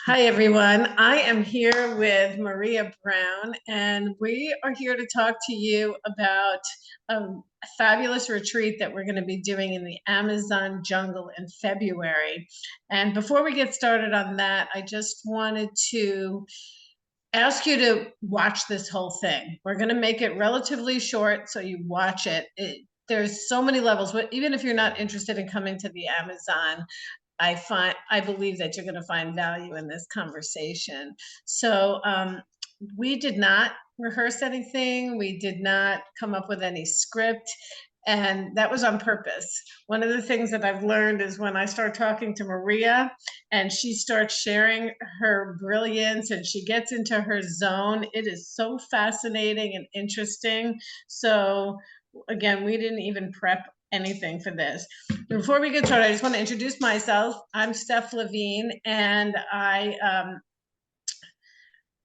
Hi, everyone. I am here with Maria Brown, and we are here to talk to you about a fabulous retreat that we're going to be doing in the Amazon jungle in February. And before we get started on that, I just wanted to ask you to watch this whole thing. We're going to make it relatively short, so you watch it. There's so many levels, but even if you're not interested in coming to the Amazon, I believe that you're going to find value in this conversation. So we did not rehearse anything. We did not come up with any script. And that was on purpose. One of the things that I've learned is when I start talking to Maria and she starts sharing her brilliance and she gets into her zone, it is so fascinating and interesting. So again, we didn't even prep anything for this. Before we get started, I just want to introduce myself. I'm Steph Levine, and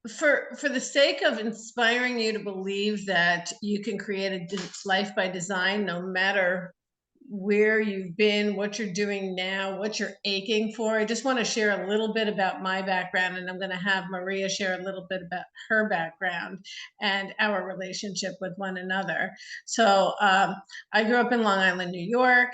for the sake of inspiring you to believe that you can create a life by design, no matter where you've been, what you're doing now, what you're aching for. I just want to share a little bit about my background, and I'm going to have Maria share a little bit about her background and our relationship with one another. So I grew up in Long Island, New York.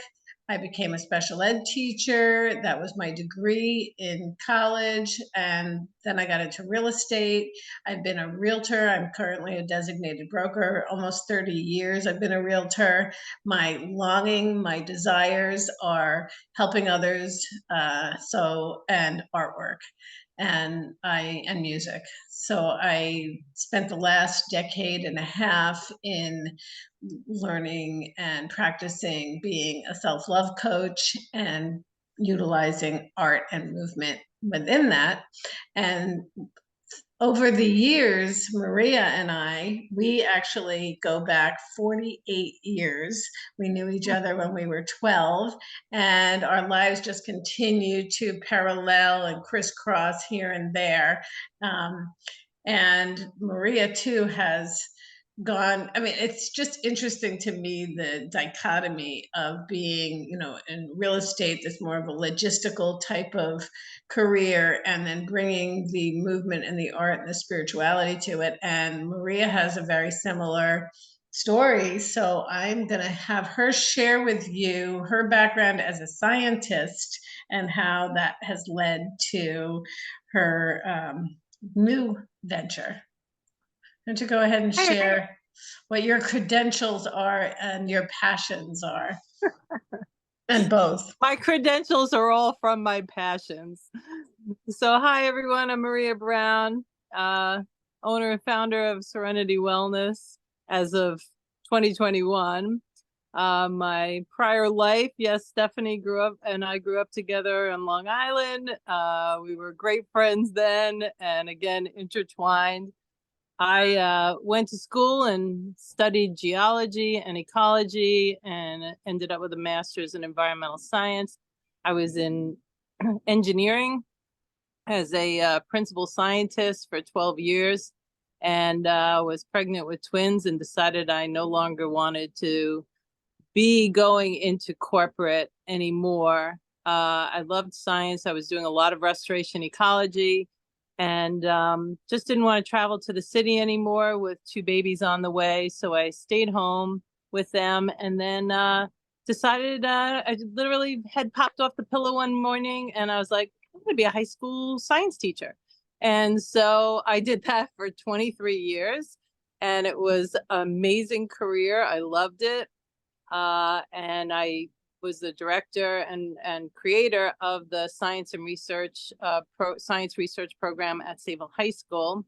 I became a special ed teacher. That was my degree in college. And then I got into real estate. I've been a realtor. I'm currently a designated broker. Almost 30 years I've been a realtor. My longing, my desires are helping others, and artwork and music. So I spent the last decade and a half in learning and practicing being a self-love coach and utilizing art and movement within that. And over the years, Maria and we actually go back 48 years. We knew each other when we were 12, and our lives just continue to parallel and crisscross here and there. And Maria, too, has gone. I mean, it's just interesting to me, the dichotomy of being, in real estate, that's more of a logistical type of career, and then bringing the movement and the art and the spirituality to it. And Maria has a very similar story. So I'm going to have her share with you her background as a scientist and how that has led to her new venture. Why don't you go ahead and share what your credentials are and your passions are? And both. My credentials are all from my passions. So hi, everyone. I'm Maria Brown, owner and founder of Serenity Wellness as of 2021. My prior life, yes, Stephanie and I grew up together on Long Island. We were great friends then, and again, intertwined. I went to school and studied geology and ecology and ended up with a master's in environmental science. I was in engineering as a principal scientist for 12 years and was pregnant with twins and decided I no longer wanted to be going into corporate anymore. I loved science. I was doing a lot of restoration ecology and just didn't want to travel to the city anymore with two babies on the way. So I stayed home with them and then decided I literally had popped off the pillow one morning and I was like, I'm going to be a high school science teacher. And so I did that for 23 years and it was an amazing career. I loved it. And I was the director and creator of the science research program at Sayville High School.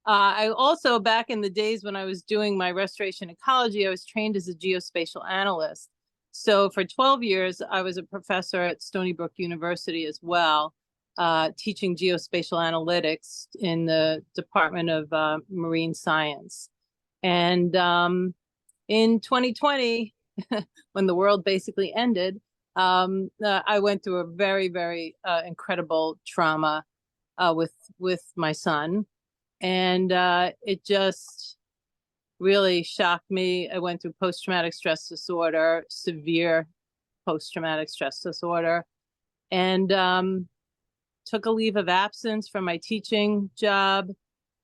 I also, back in the days when I was doing my restoration ecology, I was trained as a geospatial analyst. So for 12 years, I was a professor at Stony Brook University as well, teaching geospatial analytics in the Department of Marine Science. And in 2020, when the world basically ended, I went through a very, very incredible trauma with my son. And it just really shocked me. I went through post-traumatic stress disorder, severe post-traumatic stress disorder. And took a leave of absence from my teaching job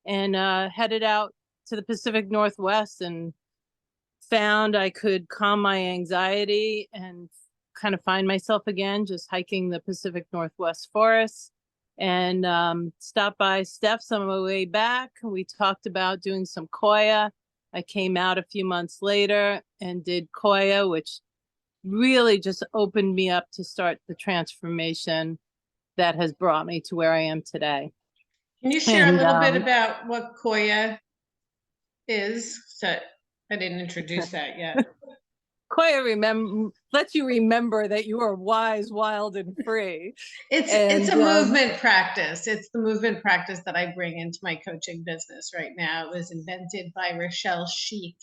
and headed out to the Pacific Northwest and found I could calm my anxiety and kind of find myself again, just hiking the Pacific Northwest forests. And stopped by Steph's on my way back. We talked about doing some Koya. I came out a few months later and did Koya, which really just opened me up to start the transformation that has brought me to where I am today. Can you share a little bit about what Koya is? So I didn't introduce that yet. Koya lets you remember that you are wise, wild, and free. It's a movement practice. It's the movement practice that I bring into my coaching business right now. It was invented by Rochelle Sheik.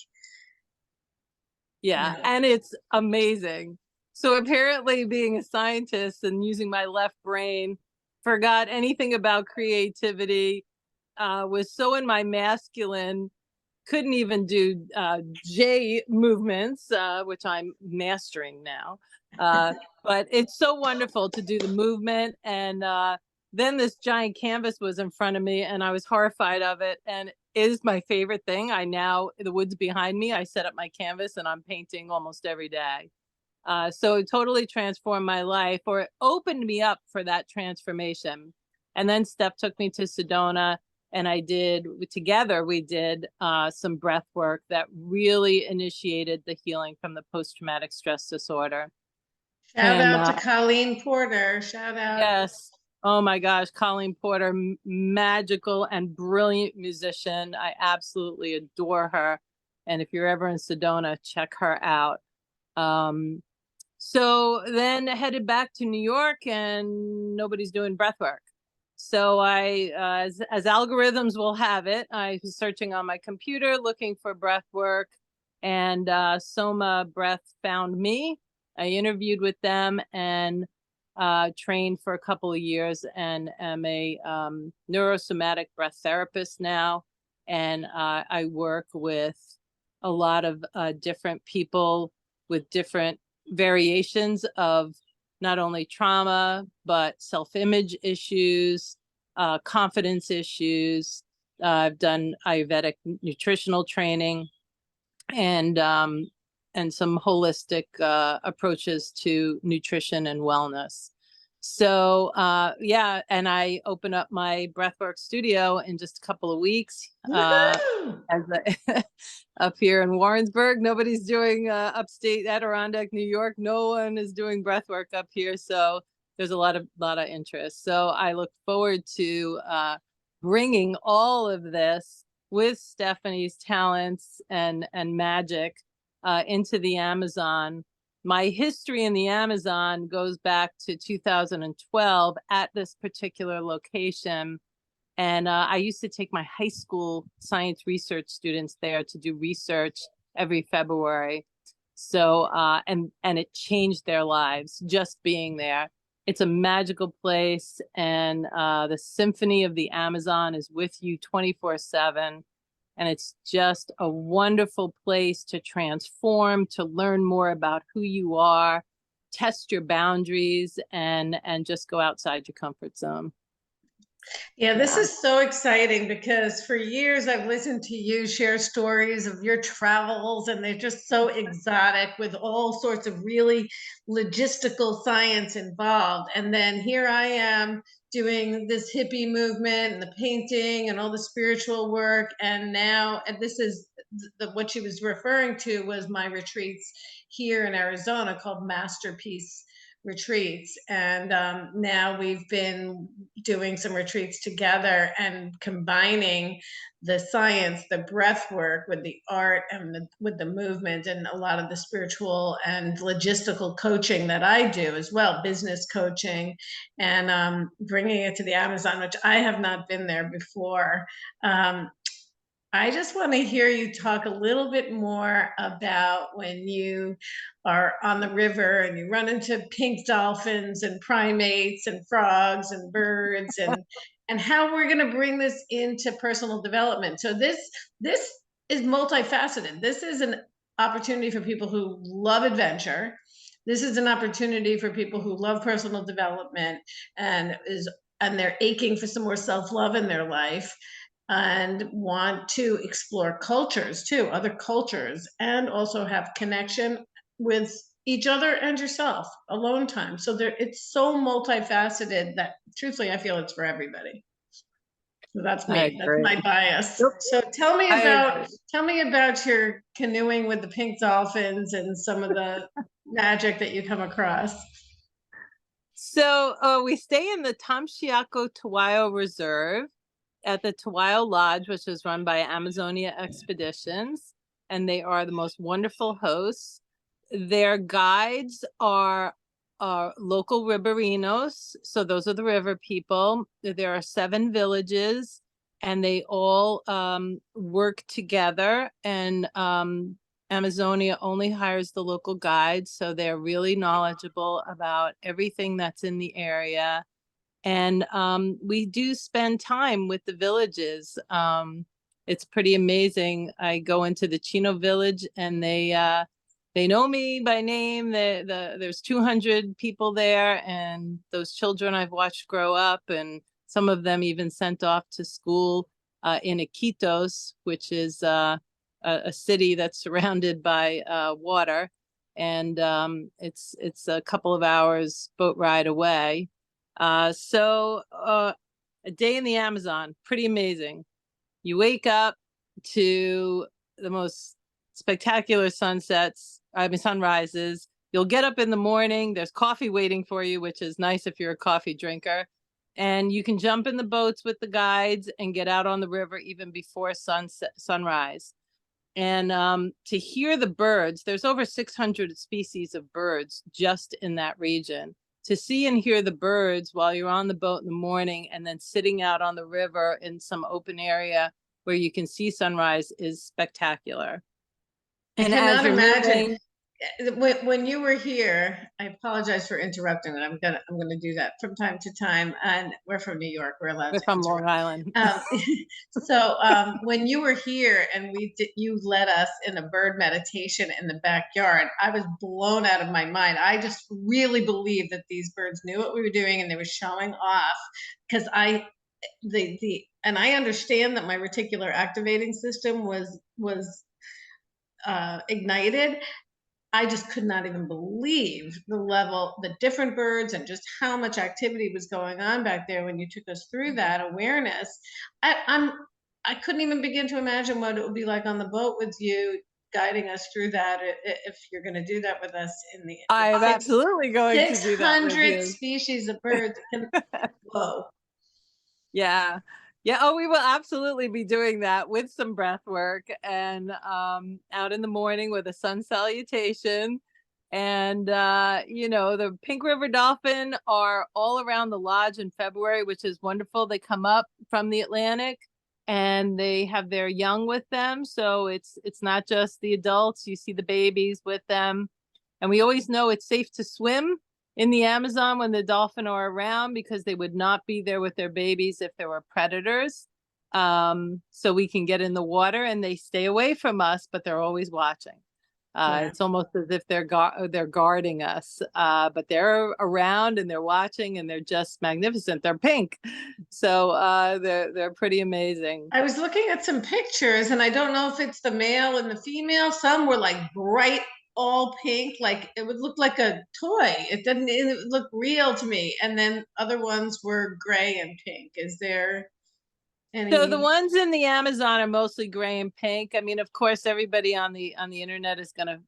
Yeah, and it's amazing. So apparently being a scientist and using my left brain, forgot anything about creativity, was so in my masculine, couldn't even do J movements, which I'm mastering now. But it's so wonderful to do the movement. And then this giant canvas was in front of me and I was horrified of it. And it is my favorite thing. The woods behind me, I set up my canvas and I'm painting almost every day. So it totally transformed my life, or it opened me up for that transformation. And then Steph took me to Sedona, and together we did some breath work that really initiated the healing from the post-traumatic stress disorder. Shout out to Colleen Porter. Shout out. Yes. Oh my gosh, Colleen Porter, magical and brilliant musician. I absolutely adore her. And if you're ever in Sedona, check her out. So then headed back to New York, and nobody's doing breath work. So as algorithms will have it, I was searching on my computer looking for breath work, and Soma Breath found me. I interviewed with them and trained for a couple of years, and am a neurosomatic breath therapist now. And I work with a lot of different people with different variations of not only trauma, but self-image issues, confidence issues. I've done Ayurvedic nutritional training and some holistic approaches to nutrition and wellness. So yeah, and I open up my breathwork studio in just a couple of weeks. Up here in Warrensburg, nobody's doing upstate Adirondack, New York. No one is doing breathwork up here, so there's a lot of interest. So I look forward to bringing all of this with Stephanie's talents and magic into the Amazon. My history in the Amazon goes back to 2012 at this particular location. And I used to take my high school science research students there to do research every February. So, and it changed their lives just being there. It's a magical place, and the symphony of the Amazon is with you 24/7. And it's just a wonderful place to transform, to learn more about who you are, test your boundaries, and just go outside your comfort zone. Yeah, this is so exciting because for years I've listened to you share stories of your travels, and they're just so exotic with all sorts of really logistical science involved. And then here I am doing this hippie movement and the painting and all the spiritual work. And now, and this is what she was referring to was my retreats here in Arizona called MasterPeace retreats. And now we've been doing some retreats together and combining the science, the breath work with the art and with the movement, and a lot of the spiritual and logistical coaching that I do as well, business coaching, and bringing it to the Amazon, which I have not been there before. I just want to hear you talk a little bit more about when you are on the river and you run into pink dolphins and primates and frogs and birds, and how we're going to bring this into personal development. So this is multifaceted. This is an opportunity for people who love adventure. This is an opportunity for people who love personal development and is and they're aching for some more self-love in their life and want to explore cultures too, other cultures, and also have connection with each other and yourself, alone time. So there, it's so multifaceted that truthfully, I feel it's for everybody. So that's I me. That's agree. my bias. Yep, So I agree. tell me about your canoeing with the pink dolphins and some of the magic that you come across. So we stay in the Tamshiako Tawayo Reserve at the Tawayo Lodge, which is run by Amazonia Expeditions, and they are the most wonderful hosts. Their guides are local Riberinos, so those are the river people. There are 7 villages, and they all work together. And Amazonia only hires the local guides, so they're really knowledgeable about everything that's in the area. And we do spend time with the villages. It's pretty amazing. I go into the Chino village, and they know me by name. There's 200 people there, and those children I've watched grow up, and some of them even sent off to school in Iquitos, which is a city that's surrounded by water, and it's a couple of hours boat ride away. A day in the Amazon, pretty amazing. You wake up to the most spectacular sunrises. You'll get up in the morning. There's coffee waiting for you, which is nice if you're a coffee drinker. And you can jump in the boats with the guides and get out on the river even before sunrise. And to hear the birds, there's over 600 species of birds just in that region. To see and hear the birds while you're on the boat in the morning and then sitting out on the river in some open area where you can see sunrise is spectacular. I And as cannot you're imagine. moving, When you were here, I apologize for interrupting, and I'm gonna do that from time to time. And we're from New York; we're allowed we're to from Long interrupt. Island. Um, when you were here and you led us in a bird meditation in the backyard, I was blown out of my mind. I just really believed that these birds knew what we were doing and they were showing off because the and I understand that my reticular activating system was ignited. I just could not even believe the level, the different birds, and just how much activity was going on back there when you took us through that awareness. I couldn't even begin to imagine what it would be like on the boat with you guiding us through that. If you're going to do that with us in the I am absolutely going to six do that with hundred you. species of birds, whoa. Yeah. Yeah. Oh, we will absolutely be doing that with some breath work and out in the morning with a sun salutation. And the pink river dolphin are all around the lodge in February, which is wonderful. They come up from the Atlantic and they have their young with them. So it's not just the adults, you see the babies with them. And we always know it's safe to swim in the Amazon when the dolphin are around because they would not be there with their babies if there were predators. So we can get in the water and they stay away from us, but they're always watching. Yeah. It's almost as if they're guarding us, but they're around and they're watching and they're just magnificent. They're pink, so they're pretty amazing. I was looking at some pictures, and I don't know if it's the male and the female. Some were like bright, all pink, like it would look like a toy. It didn't it look real to me. And then other ones were gray and pink. Is there So the any? ones in the Amazon are mostly gray and pink. I mean, of course, everybody on the internet is going to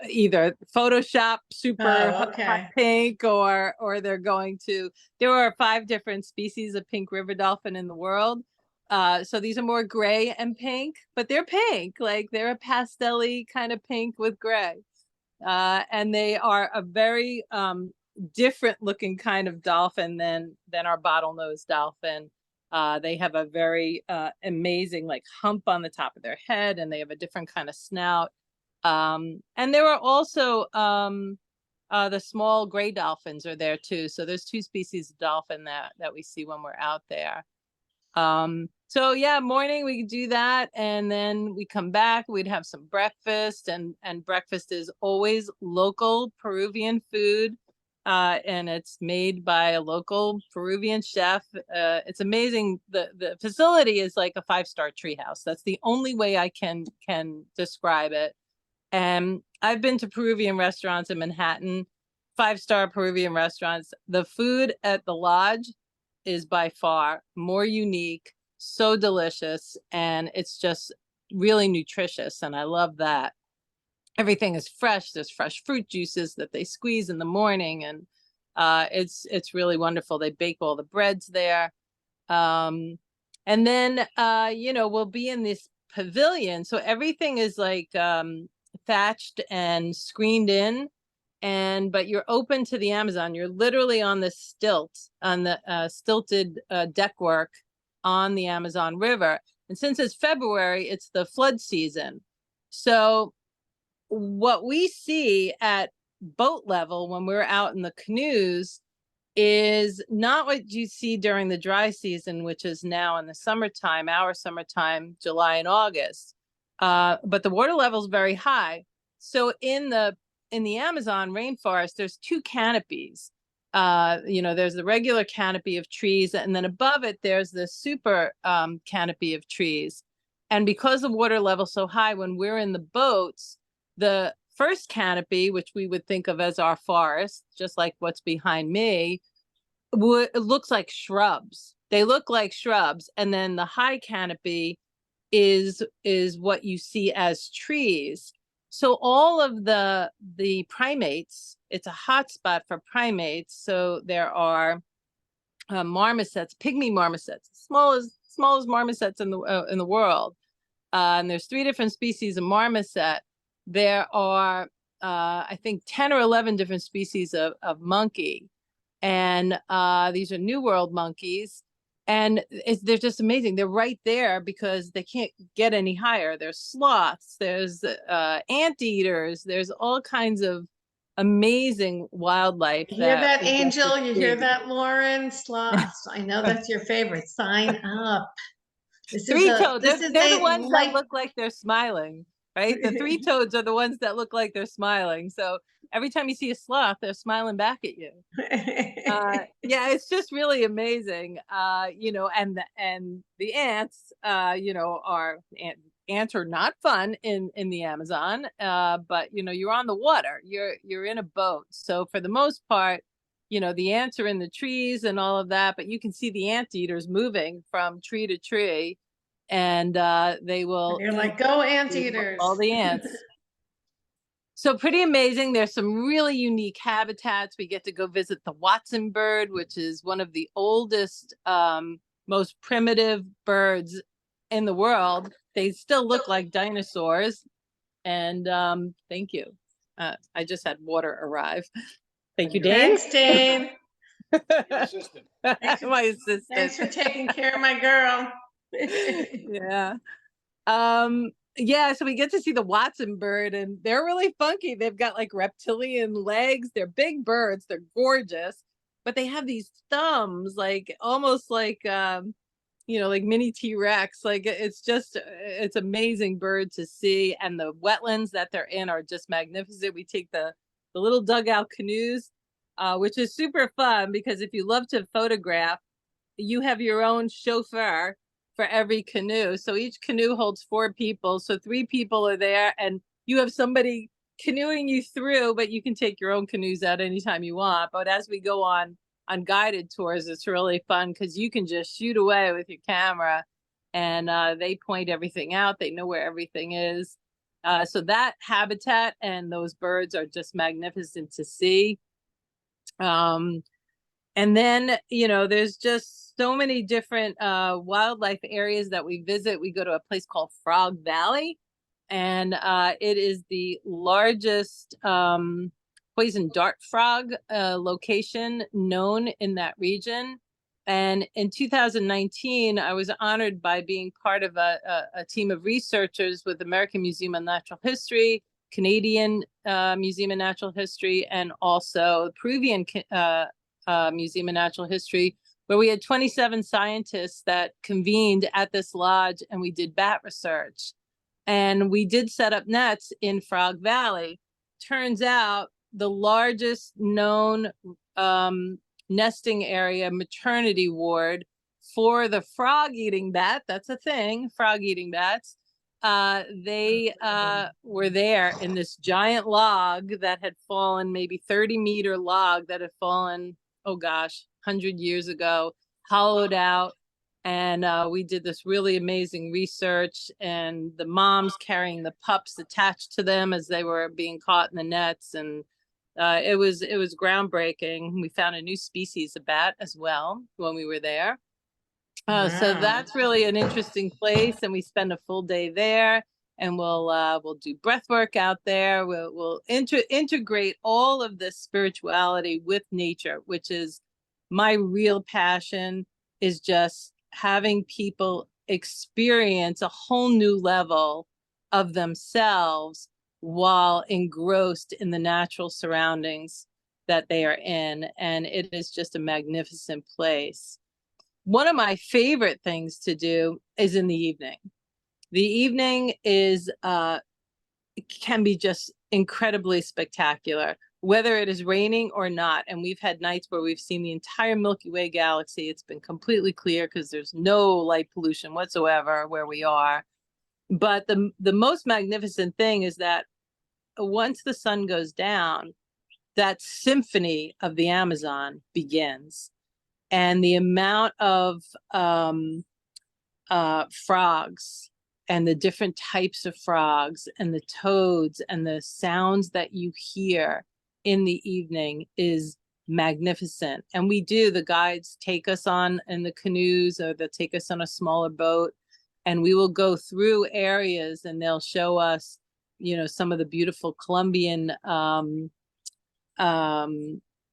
either Photoshop super Oh, hot okay. pink, or they're going to. There are 5 different species of pink river dolphin in the world. So these are more gray and pink, but they're pink, like they're a pastel-y kind of pink with gray. And they are a very different looking kind of dolphin than our bottlenose dolphin. They have a very amazing like hump on the top of their head, and they have a different kind of snout. And there are also the small gray dolphins are there too. So there's 2 species of dolphin that we see when we're out there. So yeah, morning we do that, and then we come back, we'd have some breakfast, and breakfast is always local Peruvian food. and it's made by a local Peruvian chef. It's amazing. The facility is like a 5-star treehouse. That's the only way I can describe it. And I've been to Peruvian restaurants in Manhattan, 5-star Peruvian restaurants. The food at the lodge is by far more unique, so delicious, and it's just really nutritious, and I love that. Everything is fresh. There's fresh fruit juices that they squeeze in the morning, and it's really wonderful. They bake all the breads there. And then we'll be in this pavilion, so everything is like thatched and screened in, but you're open to the Amazon. You're literally on the stilted deckwork on the Amazon River. And since it's February, it's the flood season. So what we see at boat level when we're out in the canoes is not what you see during the dry season, which is now in the summertime, our summertime, July and August. But the water level is very high. So in the Amazon rainforest, there's 2 canopies. There's the regular canopy of trees, and then above it, there's the super canopy of trees. And because the water level is so high, when we're in the boats, the first canopy, which we would think of as our forest, just like what's behind me, it looks like shrubs. They look like shrubs. And then the high canopy is what you see as trees. So all of the primates, it's a hot spot for primates. So there are marmosets, pygmy marmosets, smallest marmosets in the world. And there's 3 different species of marmoset. There are, I think, 10 or 11 different species of monkey. And these are New World monkeys. And they're just amazing. They're right there because they can't get any higher. There's sloths, there's anteaters, there's all kinds of amazing wildlife. You hear that, Angel? You hear that, Lauren? Sloths. I know that's your favorite. Sign up. This is they're the ones that look like they're smiling, right? The 3 toads are the ones that look like they're smiling. So every time you see a sloth, they're smiling back at you. Yeah, it's just really amazing. And the ants, ants are not fun in the Amazon, but you're on the water, you're in a boat. So for the most part, the ants are in the trees and all of that, but you can see the anteaters moving from tree to tree, and they will. You're like, go anteaters! All the ants. So pretty amazing. There's some really unique habitats. We get to go visit the Watson bird, which is one of the oldest, most primitive birds in the world. They still look like dinosaurs. And thank you. I just had water arrive. Thank you, Dane. Thanks, Dane. Assistant. My assistant. Thanks for taking care of my girl. Yeah. So we get to see the Watson bird, and they're really funky. They've got like reptilian legs. They're big birds. They're gorgeous, but they have these thumbs, like almost like like mini T-Rex. Like it's amazing bird to see. And the wetlands that they're in are just magnificent. We take the little dugout canoes, which is super fun because if you love to photograph, you have your own chauffeur for every canoe. So each canoe holds 4 people. So 3 people are there, and you have somebody canoeing you through, but you can take your own canoes out anytime you want. But as we go on guided tours, it's really fun because you can just shoot away with your camera, and they point everything out. They know where everything is. So that habitat and those birds are just magnificent to see. And then, there's just so many different wildlife areas that we visit. We go to a place called Frog Valley, and it is the largest poison dart frog location known in that region. And in 2019, I was honored by being part of a team of researchers with American Museum of Natural History, Canadian Museum of Natural History, and also Peruvian Museum of Natural History, where we had 27 scientists that convened at this lodge, and we did bat research. And we did set up nets in Frog Valley. Turns out the largest known nesting area, maternity ward for the frog-eating bat. That's a thing, frog-eating bats. They were there in this giant log that had fallen, maybe 30-meter log that had fallen, oh gosh, 100 years ago, hollowed out. And we did this really amazing research, and the moms carrying the pups attached to them as they were being caught in the nets. And it was groundbreaking. We found a new species of bat as well when we were there. So that's really an interesting place, and we spend a full day there, and we'll do breath work out there. We'll integrate all of this spirituality with nature, which is my real passion, is just having people experience a whole new level of themselves while engrossed in the natural surroundings that they are in. And it is just a magnificent place. One of my favorite things to do is in the evening. The evening is can be just incredibly spectacular, whether it is raining or not. And we've had nights where we've seen the entire Milky Way galaxy. It's been completely clear because there's no light pollution whatsoever where we are. But the most magnificent thing is that once the sun goes down, that symphony of the Amazon begins. And the amount of frogs and the different types of frogs and the toads and the sounds that you hear in the evening is magnificent. And the guides take us on in the canoes, or they'll take us on a smaller boat, and we will go through areas, and they'll show us, some of the beautiful Colombian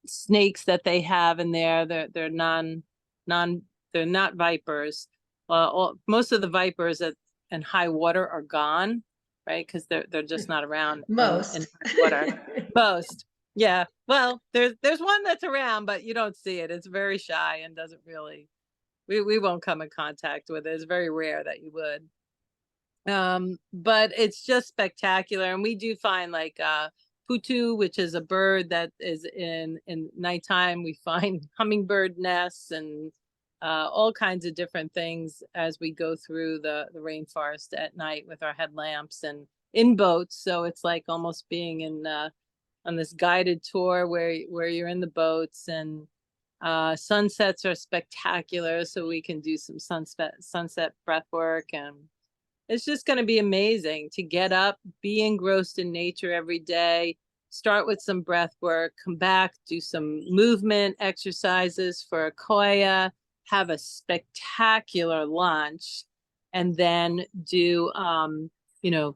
snakes that they have in there. They're not vipers. Most of the vipers in high water are gone, right? Because they're just not around Most. in high water. Most. Yeah. Well, there's one that's around, but you don't see it. It's very shy and doesn't really, we won't come in contact with it. It's very rare that you would. But it's just spectacular. And we do find like putu, which is a bird that is in nighttime. We find hummingbird nests and all kinds of different things as we go through the rainforest at night with our headlamps and in boats. So it's like almost being in on this guided tour where you're in the boats, and sunsets are spectacular. So we can do some sunset breath work, and it's just going to be amazing to get up, be engrossed in nature every day, start with some breath work, come back, do some movement exercises for a koya, have a spectacular lunch, and then do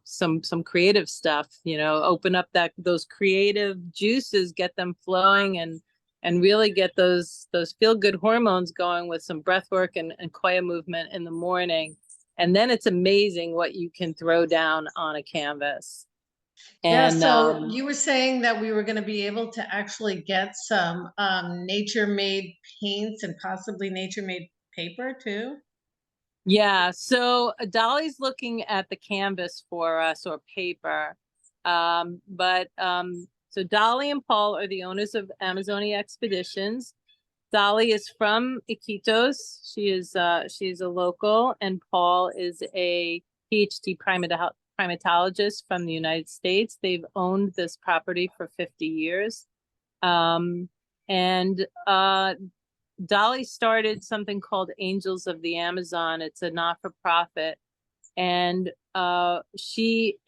some creative stuff, open up those creative juices, get them flowing, and really get those feel good hormones going with some breath work and koya movement in the morning. And then it's amazing what you can throw down on a canvas. And so you were saying that we were going to be able to actually get some nature-made paints and possibly nature-made paper too? Yeah, so Dolly's looking at the canvas for us, or paper. So Dolly and Paul are the owners of Amazonia Expeditions. Dolly is from Iquitos. She's a local, and Paul is a PhD primatologist from the United States. They've owned this property for 50 years. And Dolly started something called Angels of the Amazon. It's a not-for-profit. And she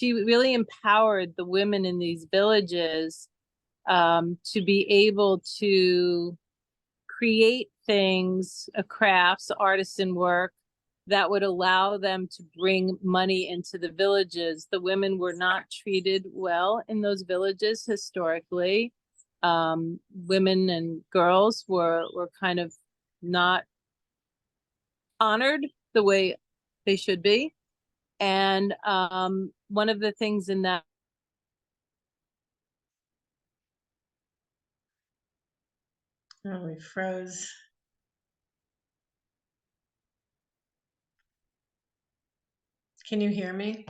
really empowered the women in these villages to be able to create things, crafts, artisan work that would allow them to bring money into the villages. The women were not treated well in those villages historically. Women and girls were kind of not honored the way they should be. And one of the things in that Oh, we froze. Can you hear me?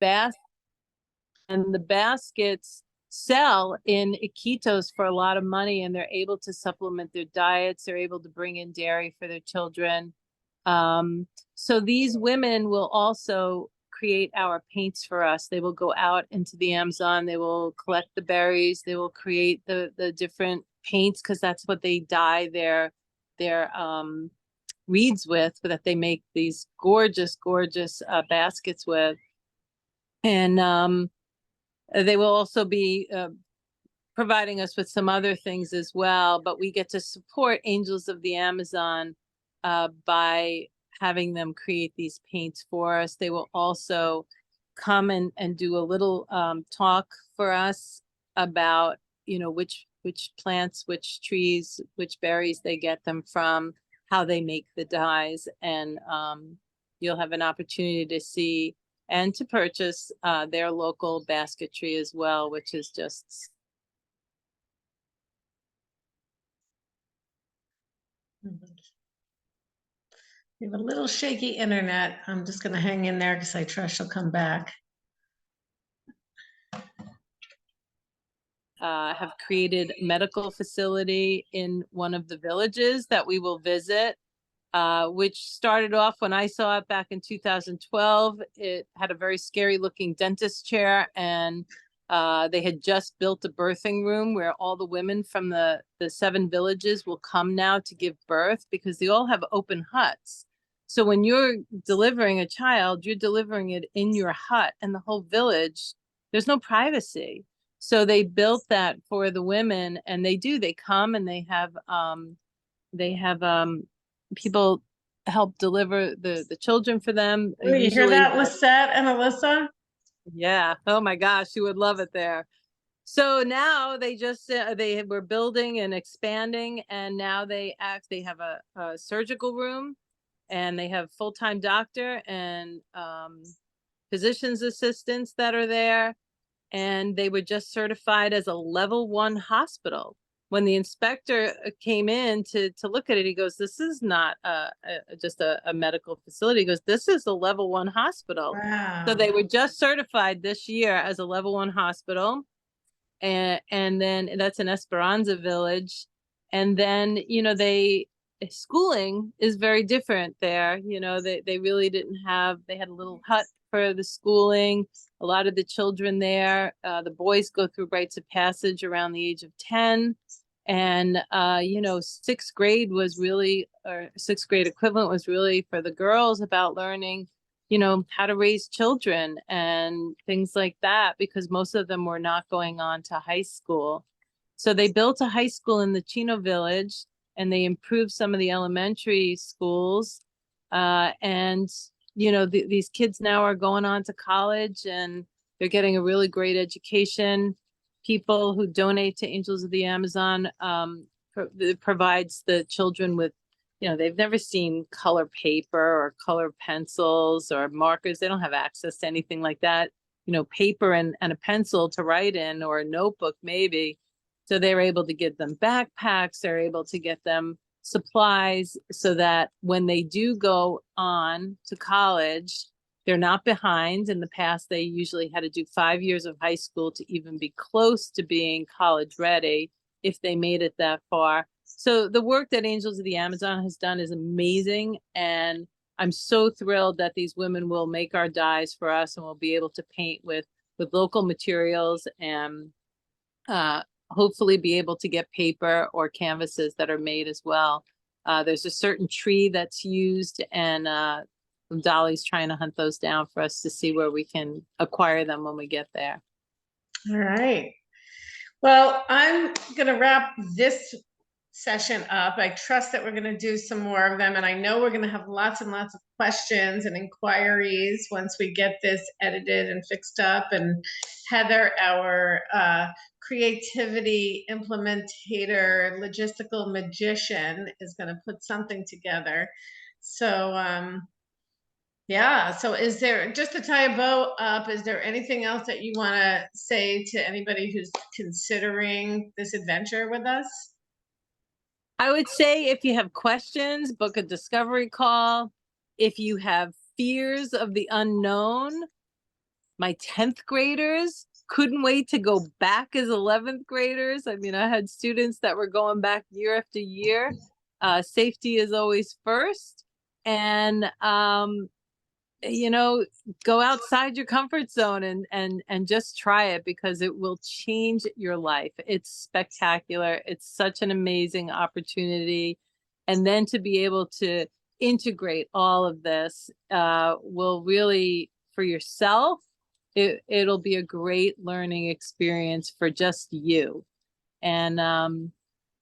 and the baskets sell in Iquitos for a lot of money, and they're able to supplement their diets. They're able to bring in dairy for their children. So these women will also create our paints for us. They will go out into the Amazon. They will collect the berries. They will create the different paints, because that's what they dye their reeds with, that they make these gorgeous baskets with. And they will also be providing us with some other things as well, but we get to support Angels of the Amazon by having them create these paints for us. They will also come and do a little talk for us about, which plants, which trees, which berries they get them from, how they make the dyes, and you'll have an opportunity to see and to purchase their local basketry as well, which is just. We have a little shaky internet. I'm just going to hang in there because I trust she'll come back. Have created a medical facility in one of the villages that we will visit, which started off when I saw it back in 2012. It had a very scary looking dentist chair, and they had just built a birthing room where all the women from the 7 villages will come now to give birth, because they all have open huts. So when you're delivering a child, you're delivering it in your hut, and the whole village, there's no privacy. So they built that for the women, and they come and they have people help deliver the children for them. Oh, you hear that, Lisette and Alyssa? Yeah. Oh my gosh, you would love it there. So now they just they were building and expanding, and now they have a surgical room, and they have full-time doctor and physician's assistants that are there. And they were just certified as a level 1 hospital. When the inspector came in to look at it, he goes, "This is not just a medical facility." He goes, "This is a level 1 hospital." Wow. So they were just certified this year as a level 1 hospital. And then that's in Esperanza Village. And then, schooling is very different there. They really didn't have, they had a little hut for the schooling. A lot of the children there, the boys go through rites of passage around the age of 10. And, 6th grade was really, or 6th grade equivalent was really for the girls about learning, how to raise children and things like that, because most of them were not going on to high school. So they built a high school in the Chino village, and they improved some of the elementary schools. These kids now are going on to college, and they're getting a really great education. People who donate to Angels of the Amazon provides the children with, they've never seen color paper or color pencils or markers. They don't have access to anything like that. Paper and a pencil to write in, or a notebook maybe. So they're able to give them backpacks. They're able to get them supplies, so that when they do go on to college, they're not behind. In the past, they usually had to do 5 years of high school to even be close to being college ready, if they made it that far. So the work that Angels of the Amazon has done is amazing. And I'm so thrilled that these women will make our dyes for us, and we'll be able to paint with local materials, and hopefully be able to get paper or canvases that are made as well. There's a certain tree that's used, and Dolly's trying to hunt those down for us to see where we can acquire them when we get there. All right. Well, I'm going to wrap this session up. I trust that we're going to do some more of them, and I know we're going to have lots and lots of questions and inquiries once we get this edited and fixed up. And Heather, our creativity implementator, logistical magician, is going to put something together. So yeah, so is there, just to tie a bow up, is there anything else that you want to say to anybody who's considering this adventure with us? I would say, if you have questions, book a discovery call. If you have fears of the unknown, my 10th graders couldn't wait to go back as 11th graders. I mean, I had students that were going back year after year. Safety is always first. And, you know, go outside your comfort zone and just try it, because it will change your life. It's spectacular. It's such an amazing opportunity. And then to be able to integrate all of this will really, for yourself, it'll be a great learning experience for just you. And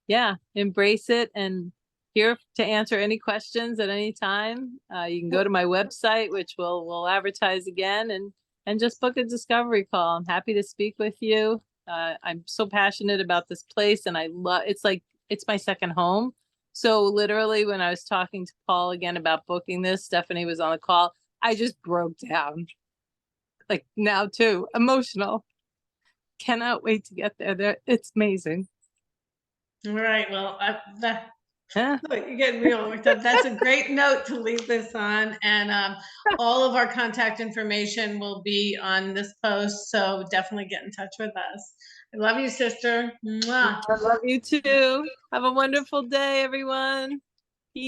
yeah, embrace it, and here to answer any questions at any time. You can go to my website, which we'll advertise again, and just book a discovery call. I'm happy to speak with you. I'm so passionate about this place, and I love, it's like, it's my second home. So literally, when I was talking to Paul again about booking this, Stephanie was on the call, I just broke down. Like now too, emotional. Cannot wait to get there. It's amazing. All right. Well, Yeah. look, you're getting real worked up. That's a great note to leave this on. And all of our contact information will be on this post. So definitely get in touch with us. I love you, sister. Mwah. I love you too. Have a wonderful day, everyone.